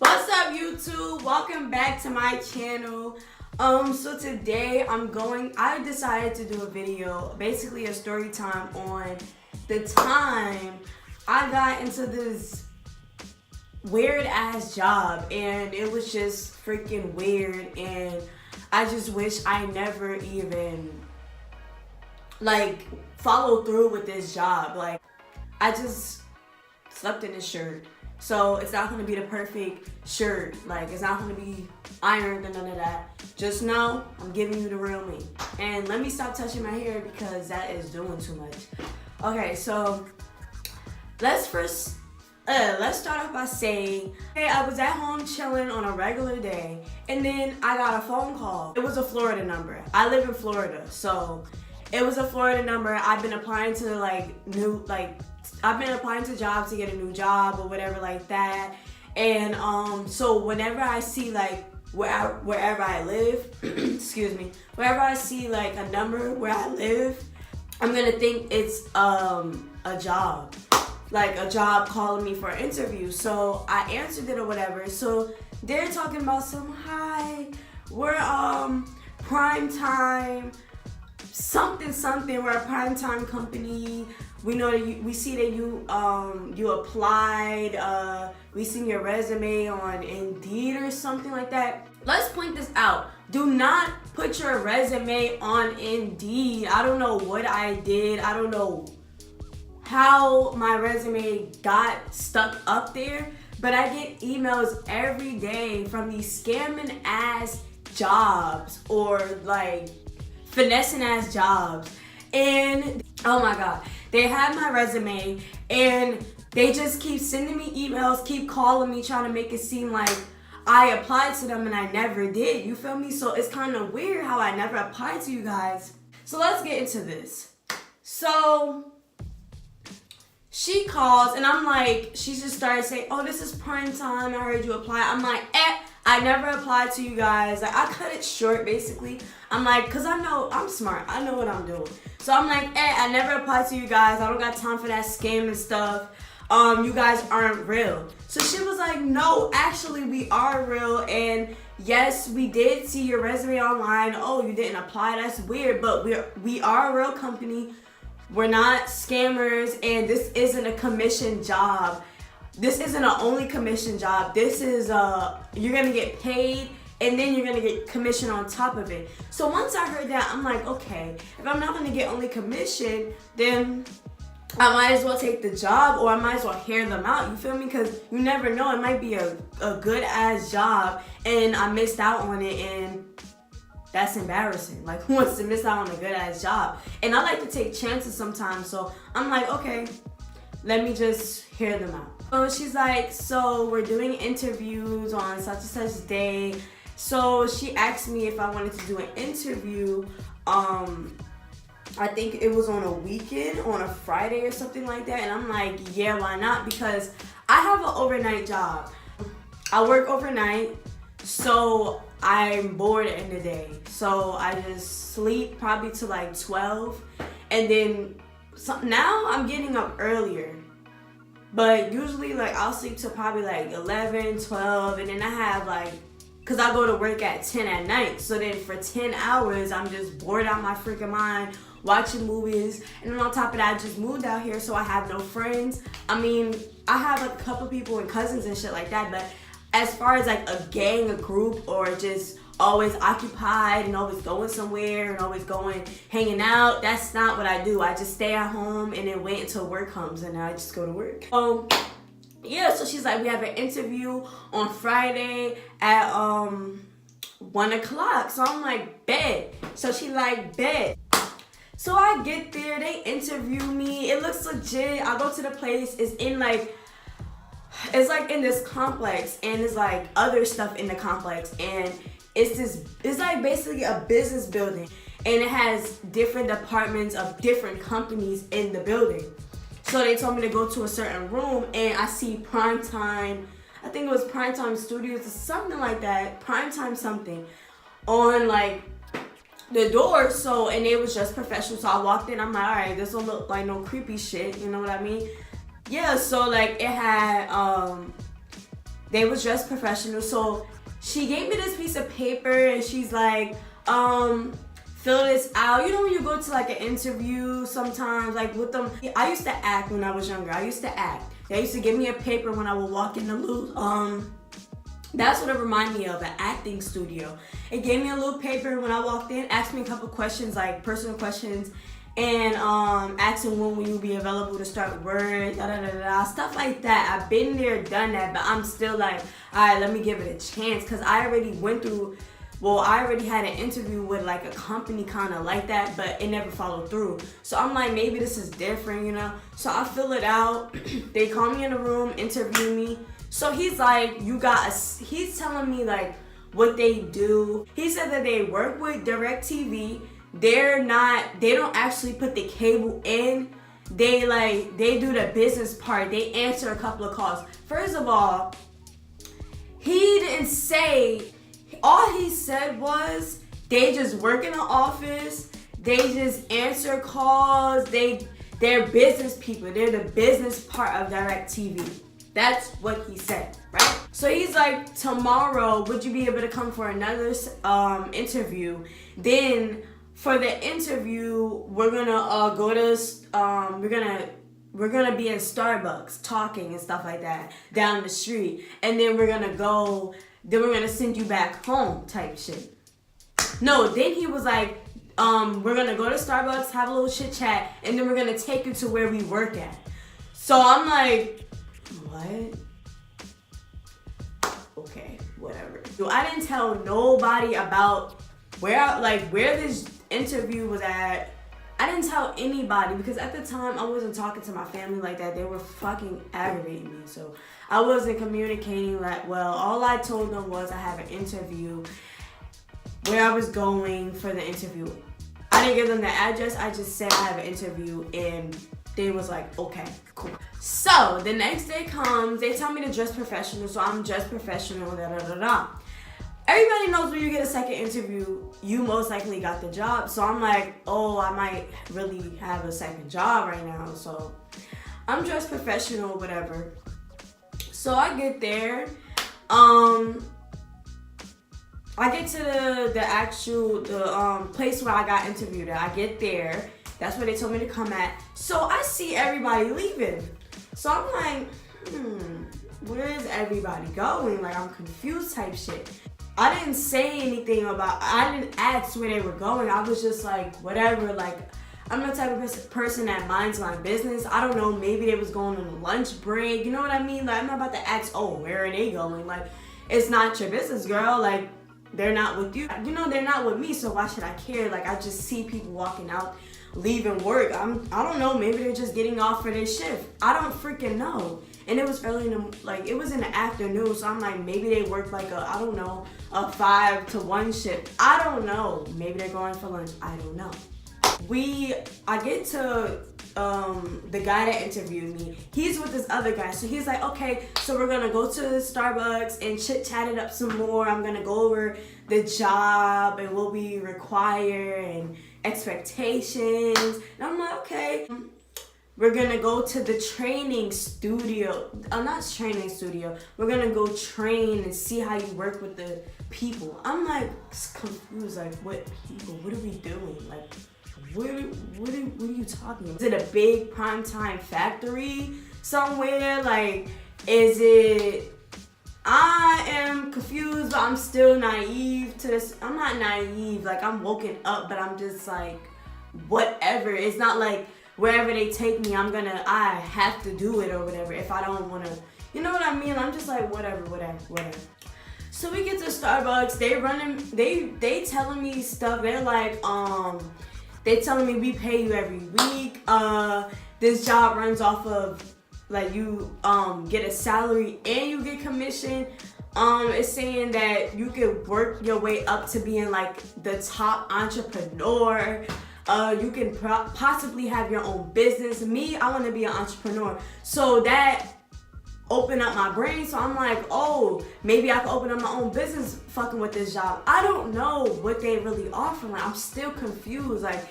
What's up, YouTube? Welcome back to my channel. So today I decided to do a video, basically a story time on the time I got into this weird ass job, and it was just freaking weird, and I just wish I never even followed through with this job. I just slept in this shirt. So it's not gonna be the perfect shirt. It's not gonna be ironed and none of that. Just know I'm giving you the real me. And let me stop touching my hair because that is doing too much. Okay, so let's start off by saying, hey, I was at home chilling on a regular day, and then I got a phone call. It was a Florida number. I live in Florida, so it was a Florida number. I've been applying to I've been applying to jobs to get a new job or whatever like that. And so whenever I see wherever I live, excuse me, wherever I see a number where I live, I'm gonna think it's a job. A job calling me for an interview. So I answered it or whatever. So they're talking about hi, we're prime time, something, we're a prime time company. We know that we see that you applied, we seen your resume on Indeed or something like that. Let's point this out. Do not put your resume on Indeed. I don't know what I did. I don't know how my resume got stuck up there, but I get emails every day from these scamming ass jobs or finessing ass jobs. And oh my God, they have my resume and they just keep sending me emails, keep calling me, trying to make it seem like I applied to them and I never did. You feel me? So it's kind of weird how I never applied to you guys. So let's get into this. So she calls and she just started saying, oh, this is prime time. I heard you apply. I'm like, I never applied to you guys. I cut it short basically. I'm cause I know I'm smart. I know what I'm doing. So I'm I never applied to you guys. I don't got time for that scam and stuff. You guys aren't real. So she was like, no, actually we are real. And yes, we did see your resume online. Oh, you didn't apply. That's weird. But we are a real company. We're not scammers. And this isn't a commission job. This isn't an only commission job. This is you're gonna get paid and then you're gonna get commission on top of it. So once I heard that, I'm like, okay, if I'm not gonna get only commission, then I might as well take the job, or I might as well hear them out. You feel me? Because you never know, it might be a good ass job and I missed out on it, and that's embarrassing. Who wants to miss out on a good ass job? And I like to take chances sometimes, so I'm like, okay, let me just hear them out. So she's like, so we're doing interviews on such and such day. So she asked me if I wanted to do an interview. I think it was on a weekend, on a Friday or something like that. And I'm like, yeah, why not? Because I have an overnight job. I work overnight, so I'm bored in the day. So I just sleep probably to 12. And then now I'm getting up earlier. But usually I'll sleep till probably 11, 12, and then I have cause I go to work at 10 at night. So then for 10 hours, I'm just bored out my freaking mind, watching movies. And then on top of that, I just moved out here, so I have no friends. I mean, I have a couple people and cousins and shit like that, but as far as a gang, a group, or just always occupied and always going somewhere and always hanging out, that's not what I do. I just stay at home and then wait until work comes, and then I just go to work. Yeah, so she's like, we have an interview on Friday at 1 o'clock. So I'm like, bet. So she bet. So I get there, they interview me. It looks legit. I go to the place. It's in it's in this complex, and it's other stuff in the complex, and it's basically a business building, and it has different departments of different companies in the building. So they told me to go to a certain room, and I see Primetime, I think it was Primetime Studios or something like that, Primetime something, on the door. So, and it was just professional. So I walked in, I'm like, all right, this don't look like no creepy shit, you know what I mean? Yeah, so it had they was dressed professional. So she gave me this piece of paper and she's like, fill this out. You know when you go to like an interview sometimes, like with them. I used to act when I was younger. I used to act. They used to give me a paper when I would walk in the little, that's what it reminded me of, an acting studio. It gave me a little paper when I walked in, asked me a couple questions, like personal questions, and asking when will you be available to start work, stuff like that. I've been there, done that, but I'm still like, all right, let me give it a chance, because I already went through, I already had an interview with like a company kind of like that, but it never followed through. So I'm like, maybe this is different, you know? So I fill it out. They call me in the room, interview me. So he's like, he's telling me like what they do. He said that they work with DirecTV. They don't actually put the cable in. They do the business part. They answer a couple of calls. First of all, he didn't say, all he said was they just work in the office. They just answer calls. They're business people. They're the business part of DirecTV. That's what he said, right? So he's like, tomorrow, would you be able to come for another interview? Then for the interview, we're gonna go to we're gonna be in Starbucks talking and stuff like that down the street, and then we're gonna send you back home type shit. No, then he was like, we're gonna go to Starbucks, have a little chit chat, and then we're gonna take you to where we work at. So I'm like, what? Okay, whatever. So I didn't tell nobody about where this interview was at. I didn't tell anybody because at the time I wasn't talking to my family like that. They were fucking aggravating me. So I wasn't communicating that well. All I told them was I have an interview, where I was going for the interview. I didn't give them the address. I just said I have an interview, and they was like, okay, cool. So the next day comes, they tell me to dress professional, so I'm dressed professional, Everybody knows when you get a second interview, you most likely got the job. So I'm like, oh, I might really have a second job right now. So I'm dressed professional, whatever. So I get there. I get to the actual place where I got interviewed at. I get there. That's where they told me to come at. So I see everybody leaving. So I'm like, where is everybody going? Like, I'm confused type shit. I didn't say anything I didn't ask where they were going. I was just like, whatever. Like, I'm the type of person that minds my business. I don't know, maybe they was going on a lunch break. You know what I mean? Like, I'm not about to ask, oh, where are they going? Like, it's not your business, girl. Like, they're not with you. You know, they're not with me, so why should I care? Like, I just see people walking out, leaving work. I don't know, maybe they're just getting off for their shift. I don't freaking know. And it was early it was in the afternoon, so I'm like, maybe they work like a 5 to 1 shift. I don't know. Maybe they're going for lunch. I don't know. I get to the guy that interviewed me. He's with this other guy, so he's like, okay, so we're gonna go to Starbucks and chit-chat it up some more. I'm gonna go over the job and what we require and expectations. And I'm like, okay. We're gonna go to the training studio. Not training studio. We're gonna go train and see how you work with the people. I'm like confused, like, what people? What are we doing? Like, what are you talking about? Is it a big primetime factory somewhere? Like, is it? I am confused, but I'm still naive to this. I'm not naive. Like, I'm woken up, but I'm just like, whatever. It's not like wherever they take me, I have to do it or whatever. If I don't want to, you know what I mean? I'm just like, whatever. So we get to Starbucks. They telling me stuff. They're like, they telling me we pay you every week. This job runs off of, like, you get a salary and you get commission. It's saying that you could work your way up to being like the top entrepreneur. You can possibly have your own business. Me, I want to be an entrepreneur. So that opened up my brain. So I'm like, oh, maybe I can open up my own business fucking with this job. I don't know what they really offer. Like, I'm still confused. Like,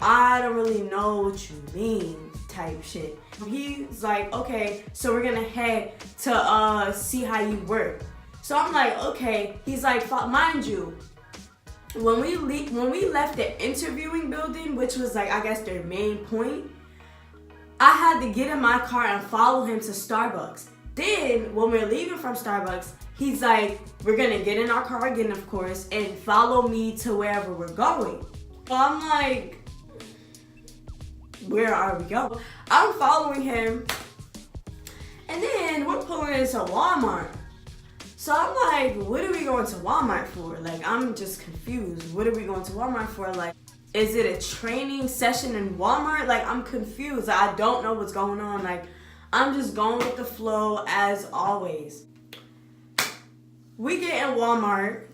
I don't really know what you mean type shit. He's like, okay, so we're gonna head to see how you work. So I'm like, okay. He's like, mind you, when we left the interviewing building, which was like, I guess their main point, I had to get in my car and follow him to Starbucks. Then when we're leaving from Starbucks, he's like, we're gonna get in our car again, of course, and follow me to wherever we're going. So I'm like, where are we going? I'm following him, and then we're pulling into Walmart. So I'm like, what are we going to Walmart for? Like, I'm just confused. What are we going to Walmart for? Like, is it a training session in Walmart? Like, I'm confused. I don't know what's going on. Like, I'm just going with the flow as always. We get in Walmart.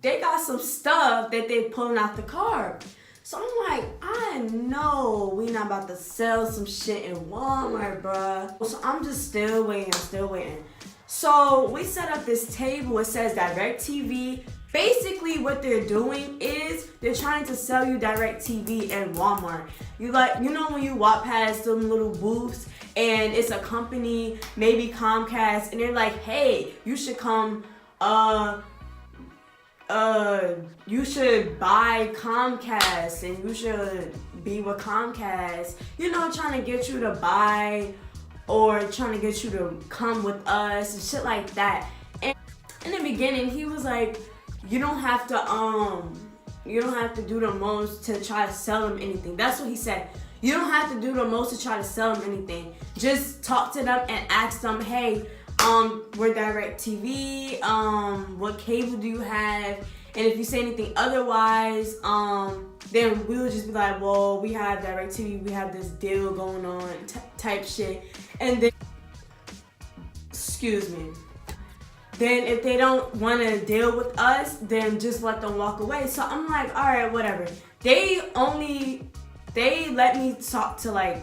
They got some stuff that they pulling out the car. So I'm like, I know we not about to sell some shit in Walmart, bruh. So I'm just still waiting. So we set up this table. It says DirecTV. Basically, what they're doing is they're trying to sell you DirecTV in Walmart. You know when you walk past them little booths and it's a company, maybe Comcast, and they're like, hey, you should come, you should buy Comcast and you should be with Comcast. You know, trying to get you to buy or trying to get you to come with us and shit like that. And in the beginning, he was like, you don't have to do the most to try to sell them anything. That's what he said. You don't have to do the most to try to sell them anything. Just talk to them and ask them, hey, we're DirecTV, what cable do you have? And if you say anything otherwise, then we'll just be like, well, we have DirecTV, we have this deal going on, type shit. And then, excuse me. Then if they don't want to deal with us, then just let them walk away. So I'm like, all right, whatever. They let me talk to like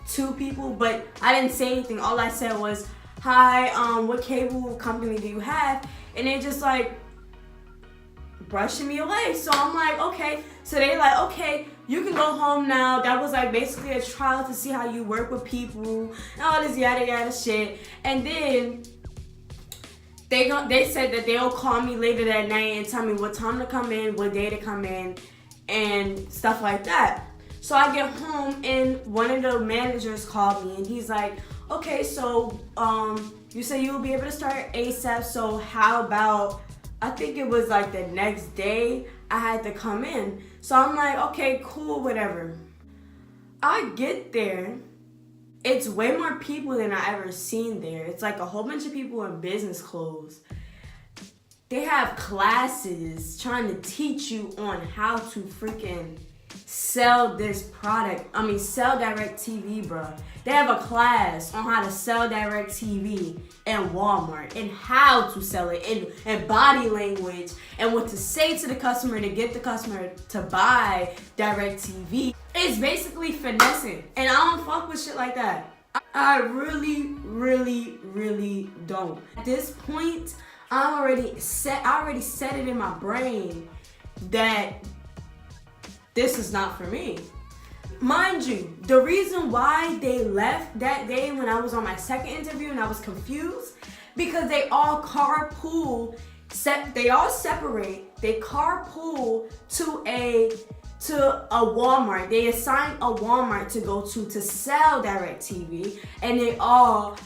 2 people, but I didn't say anything. All I said was, hi, what cable company do you have? And they just like brushing me away. So I'm like, okay. So they like, okay, you can go home now. That was like basically a trial to see how you work with people and all this yada yada shit. And then they said that they'll call me later that night and tell me what time to come in, what day to come in, and stuff like that. So I get home and one of the managers called me and he's like, okay, so you say you'll be able to start ASAP, so how about, I think it was like the next day I had to come in. So I'm like, okay, cool, whatever. I get there. It's way more people than I ever seen there. It's like a whole bunch of people in business clothes. They have classes trying to teach you on how to freaking sell this product. Sell DirecTV, bro. They have a class on how to sell DirecTV in Walmart and how to sell it and body language and what to say to the customer to get the customer to buy DirecTV. It's basically finessing, and I don't fuck with shit like that. I really, really, really don't. At this point, I already set it in my brain that this is not for me. Mind you, the reason why they left that day when I was on my second interview and I was confused, because they all carpool, they all separate, they carpool to a Walmart. They assign a Walmart to go to sell DirecTV, and they all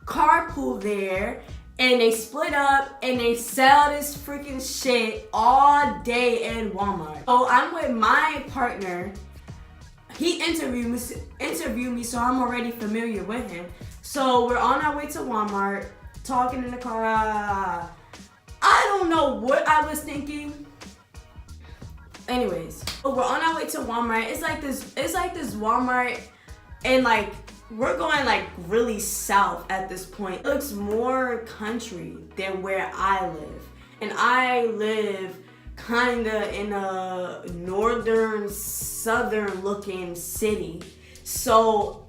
carpool there, and they split up, and they sell this freaking shit all day in Walmart. So I'm with my partner. He interviewed me, so I'm already familiar with him. So we're on our way to Walmart, talking in the car. I don't know what I was thinking. Anyways, we're on our way to Walmart. It's like this Walmart, and like we're going like really south at this point. It looks more country than where I live. And I live kinda in a northern, southern looking city. So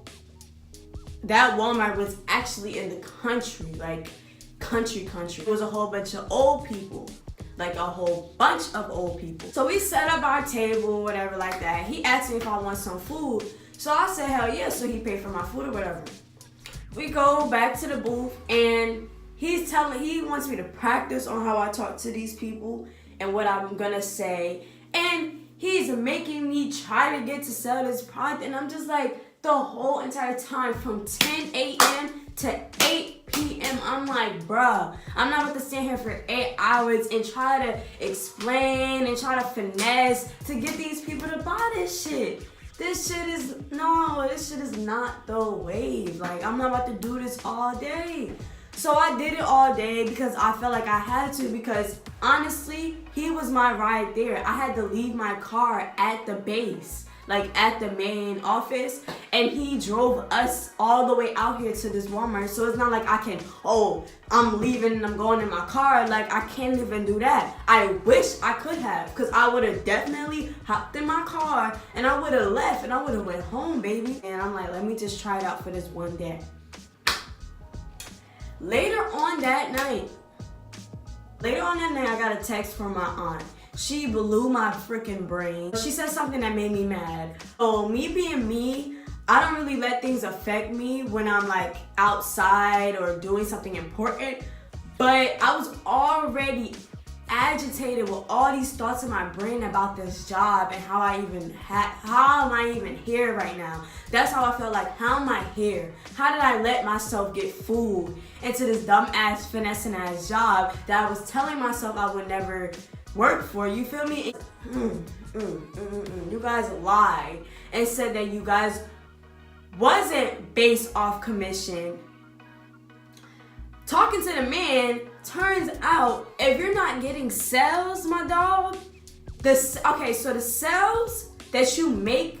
that Walmart was actually in the country, like country. It was a whole bunch of old people. like a whole bunch of old people. So we set up our table, whatever like that. He asked me if I want some food. So I said, hell yeah. So he paid for my food or whatever. We go back to the booth and he wants me to practice on how I talk to these people and what I'm gonna say. And he's making me try to get to sell this product. And I'm just like, the whole entire time from 10 a.m. to 8 p.m. I'm like, bruh, I'm not about to stand here for 8 hours and try to explain and try to finesse to get these people to buy this shit. This shit is not the wave. Like, I'm not about to do this all day. So I did it all day because I felt like I had to, because honestly, he was my ride there. I had to leave my car at the base, like at the main office, and he drove us all the way out here to this Walmart. So it's not like I can, I'm leaving and I'm going in my car. Like, I can't even do that. I wish I could have, because I would have definitely hopped in my car and I would have left and I would have went home, baby. And I'm like, let me just try it out for this one day. Later on that night, I got a text from my aunt. She blew my freaking brain. She said something that made me mad. Oh, me being me, I don't really let things affect me when I'm like outside or doing something important. But I was already agitated with all these thoughts in my brain about this job and how am I even here right now? That's how I felt like, how am I here? How did I let myself get fooled into this dumb ass finessing ass job that I was telling myself I would never work for? You feel me? You guys lied and said that you guys wasn't based off commission. Talking to the man, turns out if you're not getting sales, my dog, so the sales that you make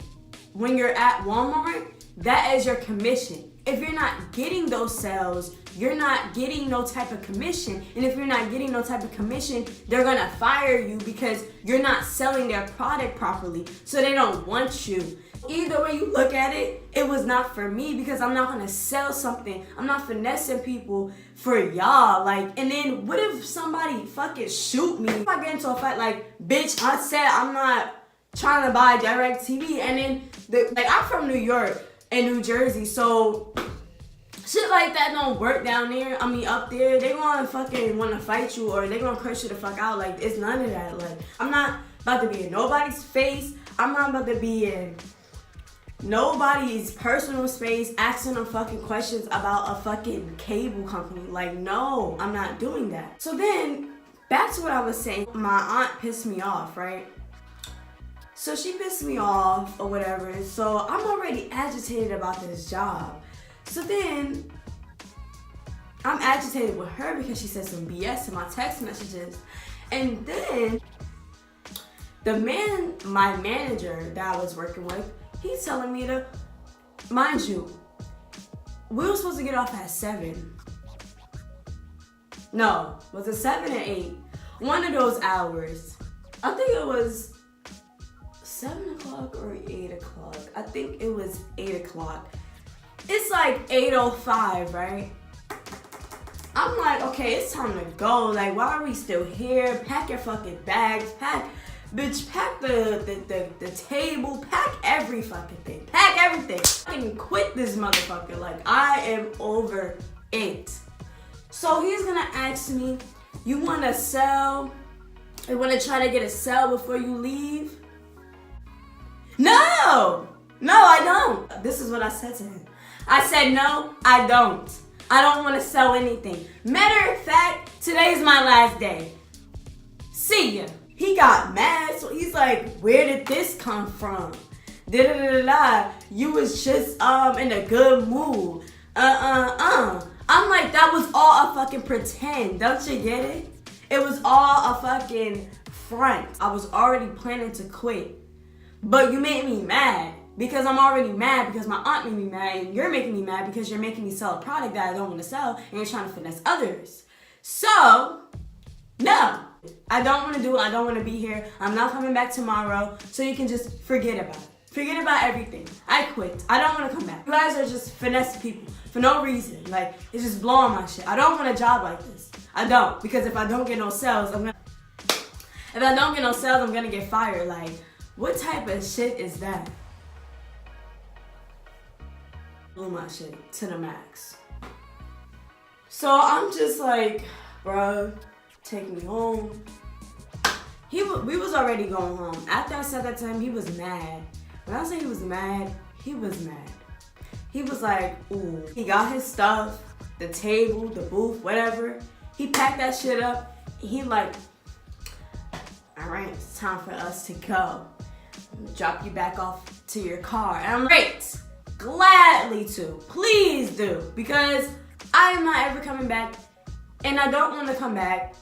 when you're at Walmart, that is your commission. If you're not getting those sales, you're not getting no type of commission. And if you're not getting no type of commission, they're gonna fire you because you're not selling their product properly. So they don't want you. Either way you look at it, it was not for me, because I'm not gonna sell something. I'm not finessing people for y'all. Like, and then what if somebody fucking shoot me? If I get into a fight, like, bitch, I said I'm not trying to buy DirecTV. And then, I'm from New York and New Jersey, so shit like that don't work down there. I mean, up there, they gonna fucking wanna fight you or they gonna curse you the fuck out. Like, it's none of that. Like, I'm not about to be in nobody's face. I'm not about to be in nobody's personal space asking them fucking questions about a fucking cable company. Like, no, I'm not doing that. So then, back to what I was saying. My aunt pissed me off, right? So she pissed me off or whatever. So I'm already agitated about this job. So then, I'm agitated with her because she said some BS in my text messages. And then, my manager that I was working with, he's telling me to, mind you, we were supposed to get off at 7. No, was it 7 or 8? One of those hours. I think it was 7 o'clock or 8 o'clock. I think it was 8 o'clock. It's like 8:05, right? I'm like, okay, it's time to go. Like, why are we still here? Pack your fucking bags. Pack the table. Pack every fucking thing. Pack everything. I can quit this motherfucker. Like, I am over it. So he's gonna ask me, you wanna sell? You wanna try to get a sell before you leave? No, I don't. This is what I said to him. I said, no, I don't. I don't want to sell anything. Matter of fact, today's my last day. See ya. He got mad, so he's like, where did this come from? You was just in a good mood. I'm like, that was all a fucking pretend. Don't you get it? It was all a fucking front. I was already planning to quit. But you made me mad. Because I'm already mad because my aunt made me mad, and you're making me mad because you're making me sell a product that I don't want to sell, and you're trying to finesse others. So, no, I don't want to do it. I don't want to be here. I'm not coming back tomorrow, so you can just forget about it. Forget about everything. I quit. I don't want to come back. You guys are just finesse people for no reason. Like, it's just blowing my shit. I don't want a job like this. I don't, because if I don't get no sales, I'm gonna... If I don't get no sales, I'm gonna get fired. Like, what type of shit is that? Blew my shit to the max. So I'm just like, bro, take me home. We was already going home. After I said that to him, he was mad. When I say he was mad, he was mad. He was like, ooh. He got his stuff, the table, the booth, whatever. He packed that shit up. He like, all right, it's time for us to go. Drop you back off to your car. And I'm great. Gladly to. Please do. Because I am not ever coming back. And I don't want to come back.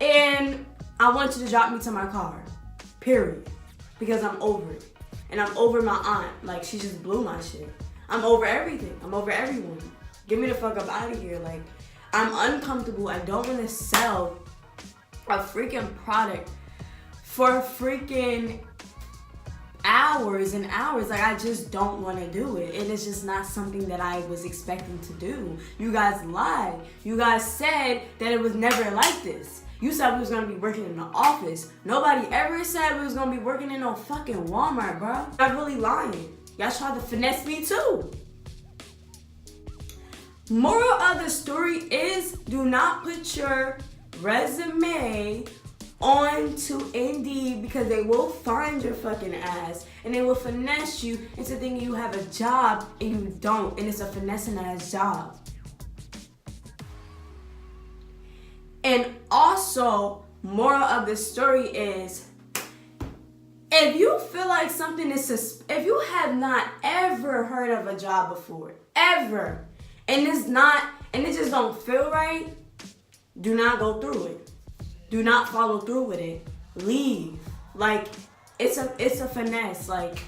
And I want you to drop me to my car. Period. Because I'm over it. And I'm over my aunt. Like, she just blew my shit. I'm over everything. I'm over everyone. Get me the fuck up out of here. Like, I'm uncomfortable. I don't want to sell a freaking product for freaking hours and hours. Like, I just don't want to do it. And it's just not something that I was expecting to do. You guys lied. You guys said that it was never like this. You said we was gonna be working in the office. Nobody ever said we was gonna be working in no fucking Walmart, bro. I'm really lying. Y'all tried to finesse me too. Moral of the story is, do not put your resume onto Indeed, because they will find your fucking ass and they will finesse you into thinking you have a job and you don't, and it's a finessing ass job. And also, moral of the story is, if you feel like something is if you have not ever heard of a job before, ever, and it just don't feel right, do not go through it. Do not follow through with it. Leave. Like, it's a finesse. Like,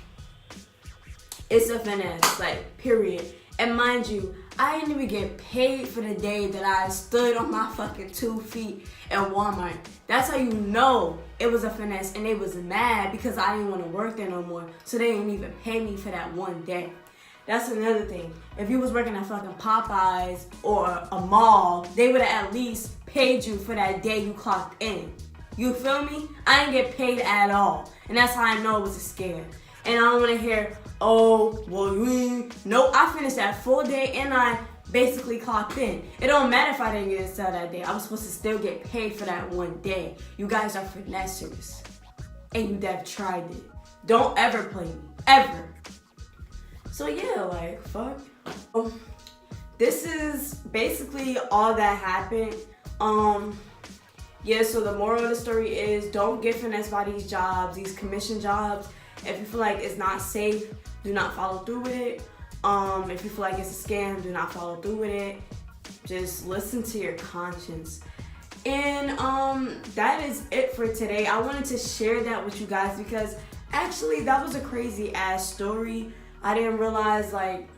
it's a finesse. Like, period. And mind you, I didn't even get paid for the day that I stood on my fucking 2 feet at Walmart. That's how you know it was a finesse, and they was mad because I didn't want to work there no more. So they didn't even pay me for that one day. That's another thing. If you was working at fucking Popeyes or a mall, they would have at least paid you for that day you clocked in. You feel me? I didn't get paid at all. And that's how I know it was a scam. And I don't want to hear, oh, well, nope, I finished that full day and I basically clocked in. It don't matter if I didn't get a sale that day. I was supposed to still get paid for that one day. You guys are finessers. And you have tried it. Don't ever play me. Ever. So yeah, like, fuck. This is basically all that happened. Yeah, so the moral of the story is, don't get finessed by these jobs, these commission jobs. If you feel like it's not safe, do not follow through with it. If you feel like it's a scam, do not follow through with it. Just listen to your conscience. And that is it for today. I wanted to share that with you guys because actually that was a crazy ass story. I didn't realize, like,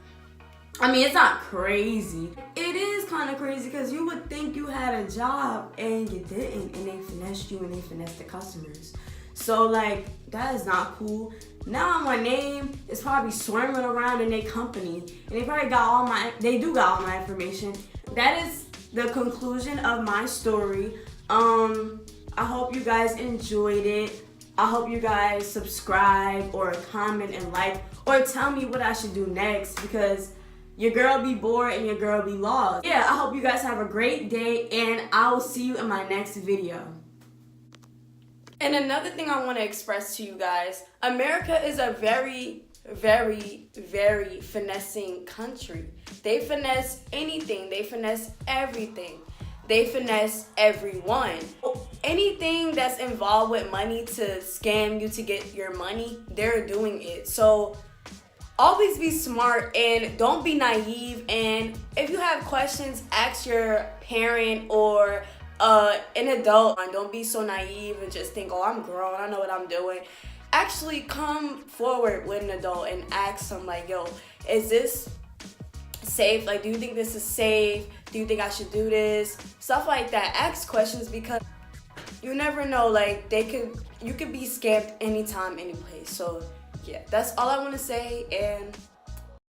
I mean, it's not crazy. It is kind of crazy because you would think you had a job and you didn't, and they finessed you and they finessed the customers. So, like, that is not cool. Now my name is probably swarming around in their company, and they probably got they do got all my information. That is the conclusion of my story. I hope you guys enjoyed it. I hope you guys subscribe or comment and like, or tell me what I should do next, because your girl be bored and your girl be lost. Yeah, I hope you guys have a great day, and I will see you in my next video. And another thing I want to express to you guys, America is a very, very, very finessing country. They finesse anything. They finesse everything. They finesse everyone. Anything that's involved with money to scam you to get your money, they're doing it. So always be smart and don't be naive. And if you have questions, ask your parent or an adult. Don't be so naive and just think, oh, I'm grown, I know what I'm doing. Actually come forward with an adult and ask them, like, yo, is this safe? Like, do you think this is safe? Do you think I should do this? Stuff like that. Ask questions, because you never know, like, you could be scammed anytime, any place. So yeah, that's all I want to say, and